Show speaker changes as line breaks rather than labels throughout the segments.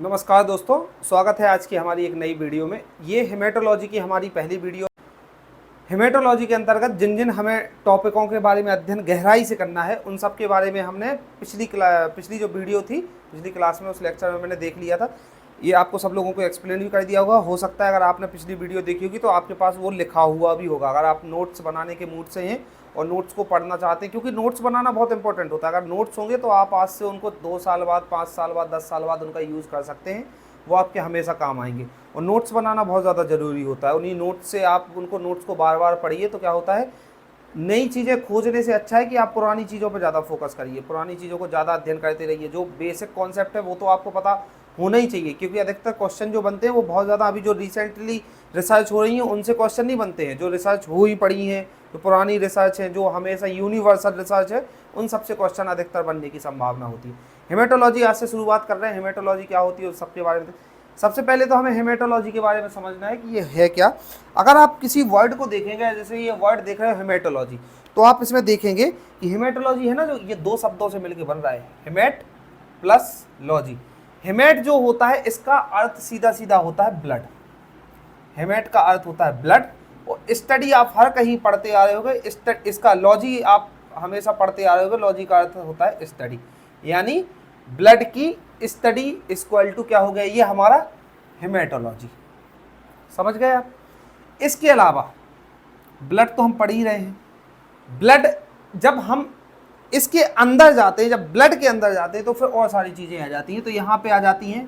नमस्कार दोस्तों, स्वागत है आज की हमारी एक नई वीडियो में। ये हेमेटोलॉजी की हमारी पहली वीडियो। हेमेटोलॉजी के अंतर्गत जिन जिन हमें टॉपिकों के बारे में अध्ययन गहराई से करना है उन सब के बारे में हमने पिछली जो वीडियो थी, पिछली क्लास में, उस लेक्चर में मैंने देख लिया था। ये आपको सब लोगों को एक्सप्लेन भी कर दिया होगा। हो सकता है अगर आपने पिछली वीडियो देखी होगी तो आपके पास वो लिखा हुआ भी होगा, अगर आप नोट्स बनाने के मूड से हैं और नोट्स को पढ़ना चाहते हैं, क्योंकि नोट्स बनाना बहुत इंपॉर्टेंट होता है। अगर नोट्स होंगे तो आप आज से उनको 2 साल बाद, 5 साल बाद, 10 साल बाद उनका यूज़ कर सकते हैं। वो आपके हमेशा काम आएंगे। और नोट्स बनाना बहुत ज़्यादा ज़रूरी होता है। उन्हीं नोट्स से आप उनको नोट्स को बार बार पढ़िए तो क्या होता है, नई चीज़ें खोजने से अच्छा है कि आप पुरानी चीज़ों पर ज़्यादा फोकस करिए, पुरानी चीज़ों को ज़्यादा अध्ययन करते रहिए। जो बेसिक कॉन्सेप्ट है वो तो आपको पता होना ही चाहिए, क्योंकि अधिकतर क्वेश्चन जो बनते हैं वो बहुत ज़्यादा अभी जो रिसेंटली रिसर्च हो रही है उनसे क्वेश्चन नहीं बनते हैं। जो रिसर्च हो ही पड़ी हैं, जो पुरानी रिसर्च है, जो हमेशा यूनिवर्सल रिसर्च है, उन सबसे क्वेश्चन अधिकतर बनने की संभावना होती है। हेमेटोलॉजी आज से शुरुआत कर रहे हैं। हेमेटोलॉजी क्या होती है उस सबके बारे में सबसे पहले तो हमें हेमेटोलॉजी के बारे में समझना है कि ये है क्या। अगर आप किसी वर्ड को देखेंगे, जैसे ये वर्ड देख रहे हो हेमेटोलॉजी, तो आप इसमें देखेंगे कि हेमेटोलॉजी है ना, जो ये 2 शब्दों से मिलकर बन रहा है, हेमेट प्लस लॉजी। हेमेट जो होता है इसका अर्थ सीधा सीधा होता है ब्लड। हेमेट का अर्थ होता है ब्लड। और स्टडी आप हर कहीं पढ़ते आ रहे होगे। इसका लॉजी आप हमेशा पढ़ते आ रहे होगे। लॉजी का अर्थ होता है स्टडी, यानी ब्लड की स्टडी इक्वल टू क्या हो गया, ये हमारा हेमेटोलॉजी। समझ गए आप। इसके अलावा ब्लड तो हम पढ़ ही रहे हैं। ब्लड जब हम इसके अंदर जाते हैं, जब ब्लड के अंदर जाते हैं तो फिर और सारी चीज़ें आ जाती हैं। तो यहाँ पे आ जाती हैं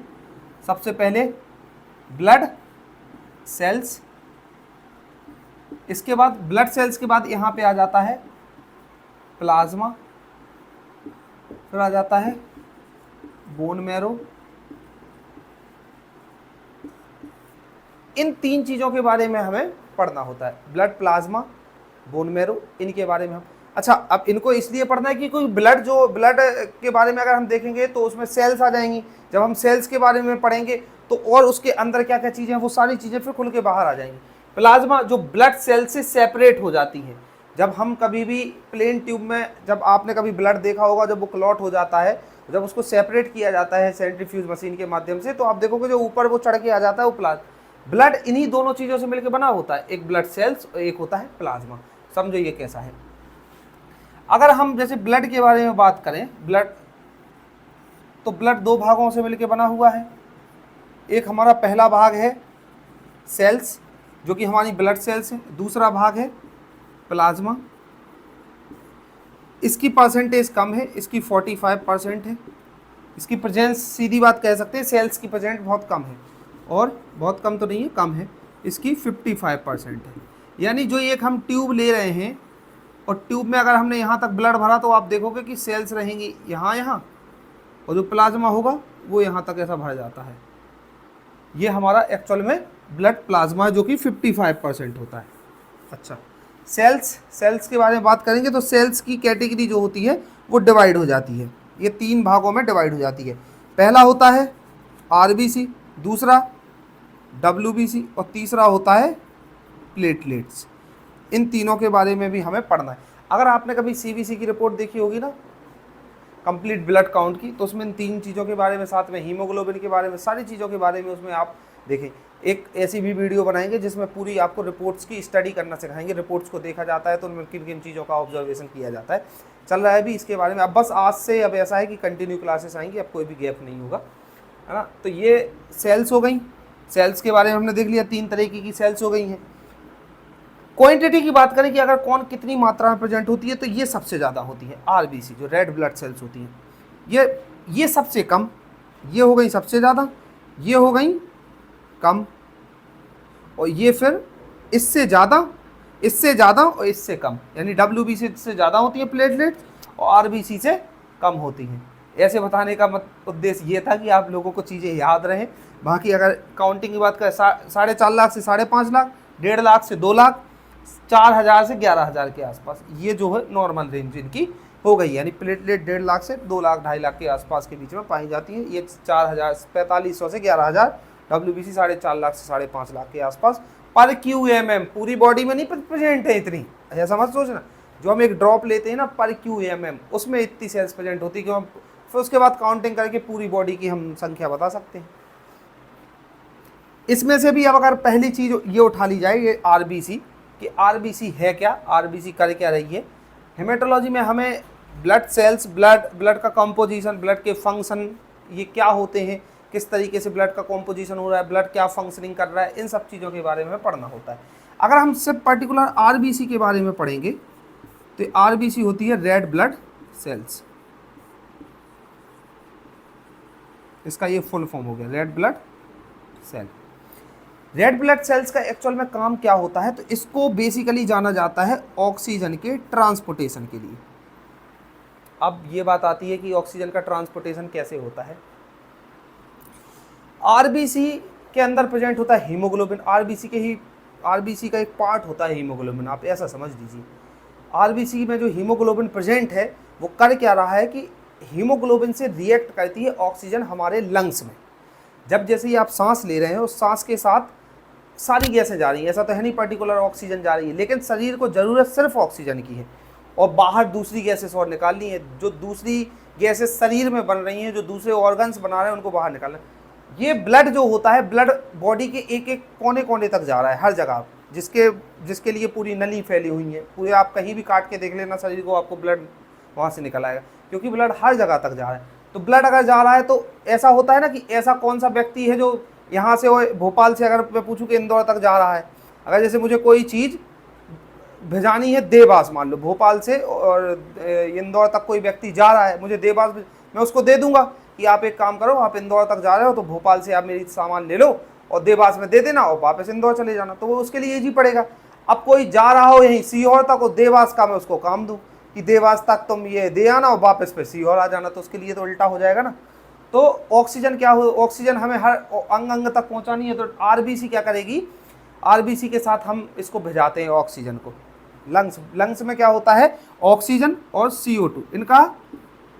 सबसे पहले ब्लड सेल्स। इसके बाद ब्लड सेल्स के बाद यहाँ पे आ जाता है प्लाज्मा, फिर आ जाता है बोन मैरो। इन 3 चीज़ों के बारे में हमें पढ़ना होता है, ब्लड, प्लाज्मा, बोन मैरो, इनके बारे में हम। अच्छा, अब इनको इसलिए पढ़ना है कि कोई ब्लड के बारे में अगर हम देखेंगे तो उसमें सेल्स आ जाएंगी। जब हम सेल्स के बारे में पढ़ेंगे तो और उसके अंदर क्या क्या चीज़ें हैं वो सारी चीज़ें फिर खुल के बाहर आ जाएंगी। प्लाज्मा जो ब्लड सेल से सेपरेट हो जाती है। जब हम कभी भी प्लेन ट्यूब में, जब आपने कभी ब्लड देखा होगा, जब वो क्लॉट हो जाता है, जब उसको सेपरेट किया जाता है सेंट्रीफ्यूज मशीन के माध्यम से, तो आप देखोगे जो ऊपर वो चढ़ के आ जाता है वो ब्लड इन्हीं दोनों चीज़ों से मिलकर बना होता है। एक ब्लड सेल्स और एक होता है प्लाज्मा। समझो ये कैसा है। अगर हम जैसे ब्लड के बारे में बात करें, ब्लड तो ब्लड 2 भागों से मिलकर बना हुआ है। एक हमारा पहला भाग है सेल्स, जो कि हमारी ब्लड सेल्स है। दूसरा भाग है प्लाज्मा। इसकी परसेंटेज कम है, इसकी 45% है। इसकी प्रेजेंस, सीधी बात कह सकते हैं, सेल्स की प्रेजेंट बहुत कम है, और बहुत कम तो नहीं है, कम है। इसकी 55% है। यानी जो एक हम ट्यूब ले रहे हैं और ट्यूब में अगर हमने यहाँ तक ब्लड भरा तो आप देखोगे कि सेल्स रहेंगी यहाँ, और जो प्लाज्मा होगा वो यहाँ तक ऐसा भर जाता है। ये हमारा एक्चुअल में ब्लड प्लाज्मा है, जो कि 55% होता है। अच्छा, सेल्स के बारे में बात करेंगे तो सेल्स की कैटेगरी जो होती है वो डिवाइड हो जाती है। ये 3 भागों में डिवाइड हो जाती है। पहला होता है आरबीसी, दूसरा डब्ल्यूबीसी, और तीसरा होता है प्लेटलेट्स। इन तीनों के बारे में भी हमें पढ़ना है। अगर आपने कभी सीबीसी की रिपोर्ट देखी होगी ना, कंप्लीट ब्लड काउंट की, तो उसमें इन 3 चीज़ों के बारे में, साथ में हीमोग्लोबिन के बारे में, सारी चीज़ों के बारे में उसमें आप देखें। एक ऐसी भी वीडियो बनाएंगे जिसमें पूरी आपको रिपोर्ट्स की स्टडी करना सिखाएंगे। रिपोर्ट्स को देखा जाता है तो उनमें किन किन चीज़ों का ऑब्जर्वेशन किया जाता है। चल रहा है भी इसके बारे में। अब बस आज से अब ऐसा है कि कंटिन्यू क्लासेस आएंगी, अब कोई भी गैप नहीं होगा, है ना। तो ये सेल्स हो गई। सेल्स के बारे में हमने देख लिया, 3 तरीके की सेल्स हो गई हैं। क्वांटिटी की बात करें कि अगर कौन कितनी मात्रा में प्रेजेंट होती है, तो ये सबसे ज़्यादा होती है आरबीसी, जो रेड ब्लड सेल्स होती हैं। ये सबसे कम, ये हो गई सबसे ज़्यादा, ये हो गई कम, और ये फिर इससे ज़्यादा, इससे ज़्यादा और इससे कम। यानी डब्ल्यूबीसी से ज़्यादा होती है प्लेटलेट्स और आरबीसी से कम होती हैं। ऐसे बताने का उद्देश्य ये था कि आप लोगों को चीज़ें याद रहें। बाकी अगर काउंटिंग की बात करें, 4.5 लाख से 5.5 लाख, 1.5 लाख से 2 लाख, 4,000 से 11,000 के आसपास, ये जो है नॉर्मल रेंज इनकी हो गई। यानी प्लेटलेट 1.5 लाख से 2 लाख 2.5 लाख के आसपास के बीच में पाई जाती है। ये 4,4500 से 11,000, डब्ल्यूबीसी 4.5 लाख से 5.5 लाख के आसपास पर QMM। पूरी बॉडी में नहीं प्रेजेंट है इतनी, ऐसा मत सोचना। जो हम एक ड्रॉप लेते हैं ना पर QMM, उसमें इतनी सेल्स प्रेजेंट होती है कि हम फिर उसके बाद काउंटिंग करके पूरी बॉडी की हम संख्या बता सकते हैं। इसमें से भी अब अगर पहली चीज ये उठा ली जाए, ये आरबीसी, कि आरबीसी है क्या, आरबीसी कर क्या रही है। हेमेटोलॉजी में हमें ब्लड सेल्स, ब्लड का कंपोजिशन, ब्लड के फंक्शन ये क्या होते हैं, किस तरीके से ब्लड का कंपोजिशन हो रहा है, ब्लड क्या फंक्शनिंग कर रहा है, इन सब चीज़ों के बारे में पढ़ना होता है। अगर हम सिर्फ पर्टिकुलर आरबीसी के बारे में पढ़ेंगे तो आरबीसी होती है रेड ब्लड सेल्स, इसका ये फुल फॉर्म हो गया red blood cell. Red blood cells का एक्चुअल में काम क्या होता है, तो इसको बेसिकली जाना जाता है ऑक्सीजन के ट्रांसपोर्टेशन के लिए। अब ये बात आती है कि ऑक्सीजन का ट्रांसपोर्टेशन कैसे होता है। आरबीसी के अंदर प्रेजेंट होता है हीमोग्लोबिन, आरबीसी का एक पार्ट होता है हीमोग्लोबिन, आप ऐसा समझ लीजिए। आरबीसी में जो हीमोग्लोबिन प्रेजेंट है वो कर क्या रहा है कि हीमोग्लोबिन से रिएक्ट करती है ऑक्सीजन हमारे लंग्स में। जब जैसे ही आप सांस ले रहे हैं उस सांस के साथ सारी गैसें जा रही हैं, ऐसा तो है नहीं पर्टिकुलर ऑक्सीजन जा रही है, लेकिन शरीर को ज़रूरत सिर्फ ऑक्सीजन की है और बाहर दूसरी गैसेस और निकालनी है। जो दूसरी गैसेस शरीर में बन रही हैं, जो दूसरे ऑर्गन्स बना रहे हैं, उनको बाहर निकालना है। ये ब्लड जो होता है, ब्लड बॉडी के एक एक कोने कोने तक जा रहा है, हर जगह, जिसके लिए पूरी नली फैली हुई है। पूरे आप कहीं भी काट के देख लेना शरीर को, आपको ब्लड वहाँ से निकल आएगा, क्योंकि ब्लड हर जगह तक जा रहा है। तो ब्लड अगर जा रहा है तो ऐसा होता है ना कि ऐसा कौन सा व्यक्ति है जो यहाँ से भोपाल से, अगर मैं पूछूं कि इंदौर तक जा रहा है, अगर जैसे मुझे कोई चीज़ भेजानी है देवास, मान लो भोपाल से और इंदौर तक कोई व्यक्ति जा रहा है, मुझे देवास, मैं उसको दे दूंगा कि आप एक काम करो, आप इंदौर तक जा रहे हो तो भोपाल से आप मेरी सामान ले लो और देवास में दे देना और वापस इंदौर चले जाना, तो वो उसके लिए ईजी पड़ेगा। अब कोई जा रहा हो यहीं सीहोर तक और देवास का मैं उसको काम दूँ कि देवास तक तुम ये दे आना और वापस फिर सीहोर आ जाना, तो उसके लिए तो उल्टा हो जाएगा ना। तो ऑक्सीजन क्या हो, ऑक्सीजन हमें हर अंग अंग तक पहुंचानी है, तो आरबीसी क्या करेगी, आरबीसी के साथ हम इसको भिजाते हैं ऑक्सीजन को लंग्स में क्या होता है, ऑक्सीजन और CO2 इनका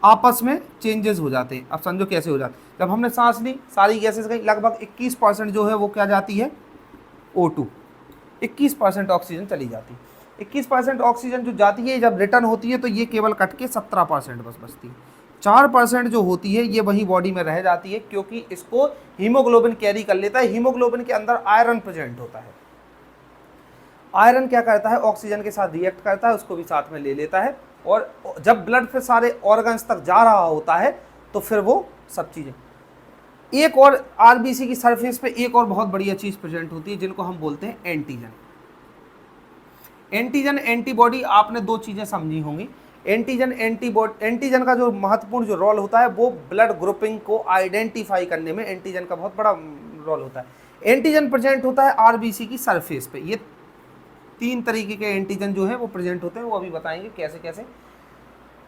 आपस में चेंजेस हो जाते हैं। अब समझो कैसे हो जाते हैं। जब हमने सांस ली, सारी गैसेस गई, लगभग 21% जो है वो क्या जाती है, O2, 21% ऑक्सीजन चली जाती है। 21% ऑक्सीजन जो जाती है, जब रिटर्न होती है तो ये केवल कट के 17% बस बचती है। 4% जो होती है ये वही बॉडी में रह जाती है, क्योंकि इसको हीमोग्लोबिन कैरी कर लेता है। हीमोग्लोबिन के अंदर आयरन प्रेजेंट होता है। आयरन क्या करता है, ऑक्सीजन के साथ रिएक्ट करता है, उसको भी साथ में ले लेता है, और जब ब्लड फिर सारे ऑर्गन्स तक जा रहा होता है तो फिर वो सब चीज़ें। एक और आरबीसी की सरफेस पे एक और बहुत बढ़िया चीज़ प्रेजेंट होती है, जिनको हम बोलते हैं एंटीजन। एंटीजन एंटीबॉडी, आपने दो चीज़ें समझी होंगी। एंटीजन का जो महत्वपूर्ण जो रोल होता है वो ब्लड ग्रुपिंग को आइडेंटिफाई करने में एंटीजन का बहुत बड़ा रोल होता है। एंटीजन प्रेजेंट होता है आरबीसी की सरफेस पे। ये 3 तरीके के एंटीजन जो है वो प्रेजेंट होते हैं, वो अभी बताएंगे कैसे कैसे।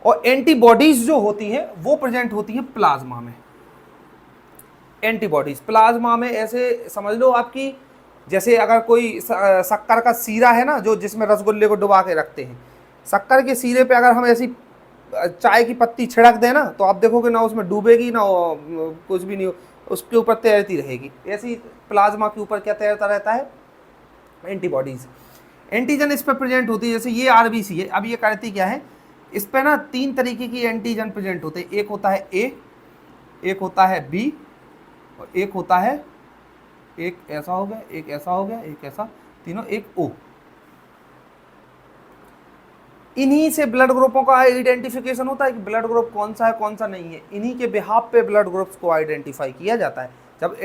और एंटीबॉडीज जो होती हैं वो प्रेजेंट होती हैं प्लाज्मा में। एंटीबॉडीज प्लाज्मा में ऐसे समझ लो आपकी, जैसे अगर कोई शक्कर का सीरा है ना, जो जिसमें रसगुल्ले को डुबा के रखते हैं, शक्कर के सीरे पे अगर हम ऐसी चाय की पत्ती छिड़क दें ना, तो आप देखोगे ना उसमें डूबेगी ना कुछ भी नहीं, उसके ऊपर तैरती रहेगी। ऐसी प्लाज्मा के ऊपर क्या तैरता रहता है, एंटीबॉडीज। एंटीजन इस पर प्रेजेंट होती है, जैसे ये आरबीसी है। अब ये करती क्या है, इस पर ना 3 तरीके की एंटीजन प्रेजेंट होते हैं। एक होता है ए, एक होता है बी, और एक होता है, एक ऐसा हो गया, एक ऐसा हो गया, एक ऐसा, तीनों एक ओ। इन्हीं से ब्लड ग्रुपों का आइडेंटिफिकेशन होता है कि ब्लड ग्रुप कौन सा है कौन सा नहीं है। इन्हीं के बिहाफ पे ब्लड ग्रुप्स को आइडेंटिफाई किया जाता है। जब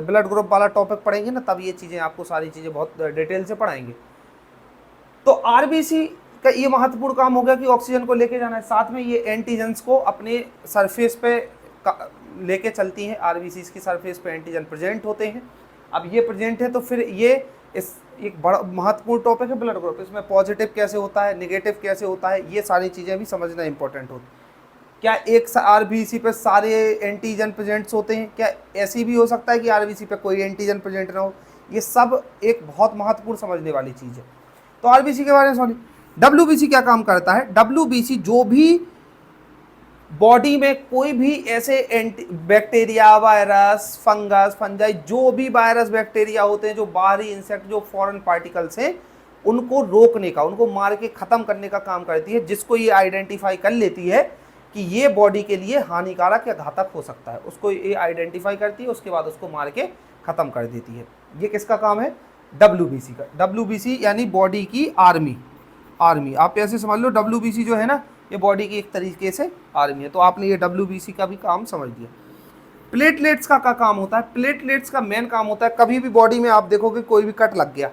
ब्लड ग्रुप वाला टॉपिक पढ़ेंगे ना, तब ये चीज़ें आपको सारी चीज़ें बहुत डिटेल से पढ़ाएंगे। तो आरबीसी का ये महत्वपूर्ण काम हो गया कि ऑक्सीजन को लेके जाना है, साथ में ये एंटीजन्स को अपने सरफेस पे लेके चलती हैं। आरबीसी की सरफेस पे एंटीजन प्रेजेंट होते हैं। अब ये प्रेजेंट है तो फिर ये इस एक बड़ा महत्वपूर्ण टॉपिक है ब्लड ग्रुप। इसमें पॉजिटिव कैसे होता है, नेगेटिव कैसे होता है, ये सारी चीज़ें भी समझना इंपॉर्टेंट होती है। क्या एक आरबीसी पे सारे एंटीजन प्रेजेंट्स होते हैं, क्या ऐसी भी हो सकता है कि आरबीसी पे कोई एंटीजन प्रेजेंट ना हो, ये सब एक बहुत महत्वपूर्ण समझने वाली चीज़ है। तो आरबीसी के बारे में समझिए। डब्ल्यूबीसी क्या काम करता है, डब्ल्यूबीसी जो भी बॉडी में कोई भी ऐसे बैक्टीरिया, वायरस, फंगस, फंजाई, जो भी वायरस बैक्टीरिया होते हैं, जो बाहरी इंसेक्ट, जो फॉरेन पार्टिकल्स हैं, उनको रोकने का, उनको मार के ख़त्म करने का काम करती है। जिसको ये आइडेंटिफाई कर लेती है कि ये बॉडी के लिए हानिकारक या घातक हो सकता है, उसको ये आइडेंटिफाई करती है, उसके बाद उसको मार के ख़त्म कर देती है। ये किसका काम है? WBC का। WBC यानी बॉडी की आर्मी। आप ऐसे समझ लो, WBC जो है ना, ये बॉडी की एक तरीके से आर्मी है। तो आपने ये WBC का भी काम समझ लिया। प्लेटलेट्स का क्या काम होता है? प्लेटलेट्स का मेन काम होता है, कभी भी बॉडी में आप देखोगे कोई भी कट लग गया,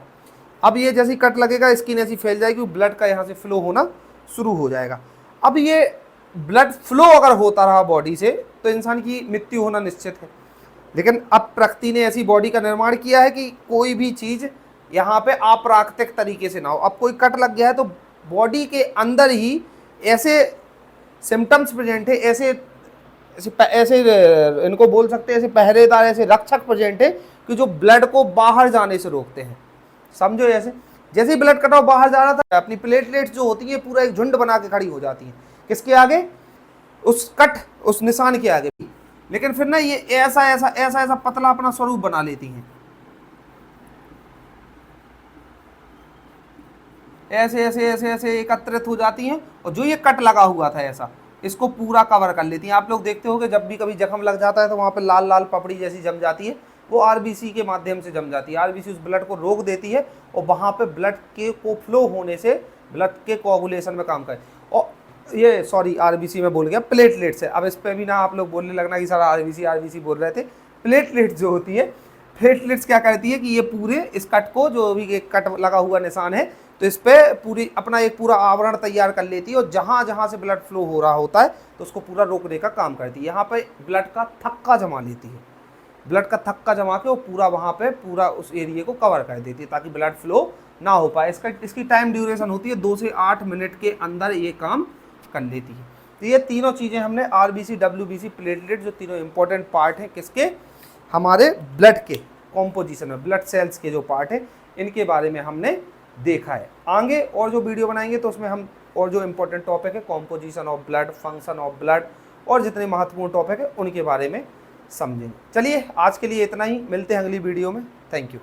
अब ये जैसी कट लगेगा स्किन ऐसी फैल जाएगी, ब्लड का यहाँ से फ्लो होना शुरू हो जाएगा। अब ये ब्लड फ्लो अगर होता रहा बॉडी से तो इंसान की मृत्यु होना निश्चित है। लेकिन अब प्रकृति ने ऐसी बॉडी का निर्माण किया है कि कोई भी चीज़ यहाँ पे अप्राकृतिक तरीके से ना हो। अब कोई कट लग गया है तो बॉडी के अंदर ही ऐसे सिम्टम्स प्रेजेंट है, ऐसे इनको बोल सकते हैं ऐसे पहरेदार, ऐसे रक्षक प्रेजेंट है कि जो ब्लड को बाहर जाने से रोकते हैं। समझो, जैसे ही ब्लड कटाव बाहर जा रहा था, अपनी प्लेटलेट्स जो होती है पूरा एक झुंड बना के खड़ी हो जाती हैं। किसके आगे? उस निशान के आगे। लेकिन फिर ना ये ऐसा पतला अपना स्वरूप बना लेती हैं, ऐसे एकत्रित हो जाती हैं, और जो ये कट लगा हुआ था ऐसा, इसको पूरा कवर कर लेती हैं। आप लोग देखते होंगे जब भी कभी जख्म लग जाता है तो वहाँ पे लाल लाल पपड़ी जैसी जम जाती है, वो आरबीसी के माध्यम से जम जाती है। आरबीसी उस ब्लड को रोक देती है और वहाँ पे ब्लड के को फ्लो होने से ब्लड के कोआगुलेशन में काम करे। और ये सॉरी आरबीसी में बोल गया, प्लेटलेट्स है। अब इस पर भी ना आप लोग बोलने लगना कि सर आरबीसी बोल रहे थे। प्लेटलेट्स जो होती है, प्लेटलेट्स क्या करती है कि ये पूरे इस कट को, जो भी एक कट लगा हुआ निशान है, तो इस पे पूरी अपना एक पूरा आवरण तैयार कर लेती है और जहाँ जहाँ से ब्लड फ्लो हो रहा होता है तो उसको पूरा रोकने का काम करती है। यहाँ पे ब्लड का थक्का जमा लेती है, ब्लड का थक्का जमा के वो पूरा वहाँ पे पूरा उस एरिया को कवर कर देती है ताकि ब्लड फ्लो ना हो पाए। इसकी टाइम ड्यूरेशन होती है 2 से 8 मिनट के अंदर ये काम कर लेती है। तो ये तीनों चीज़ें हमने आरबीसी, डब्ल्यूबीसी, प्लेटलेट, जो तीनों इंपॉर्टेंट पार्ट हैं किसके? हमारे ब्लड के कॉम्पोजिशन में, ब्लड सेल्स के जो पार्ट है, इनके बारे में हमने देखा है। आगे और जो वीडियो बनाएंगे तो उसमें हम और जो इंपॉर्टेंट टॉपिक है, composition of blood, function of blood, और जितने महत्वपूर्ण टॉपिक है उनके बारे में समझेंगे। चलिए आज के लिए इतना ही, मिलते हैं अगली वीडियो में। Thank you.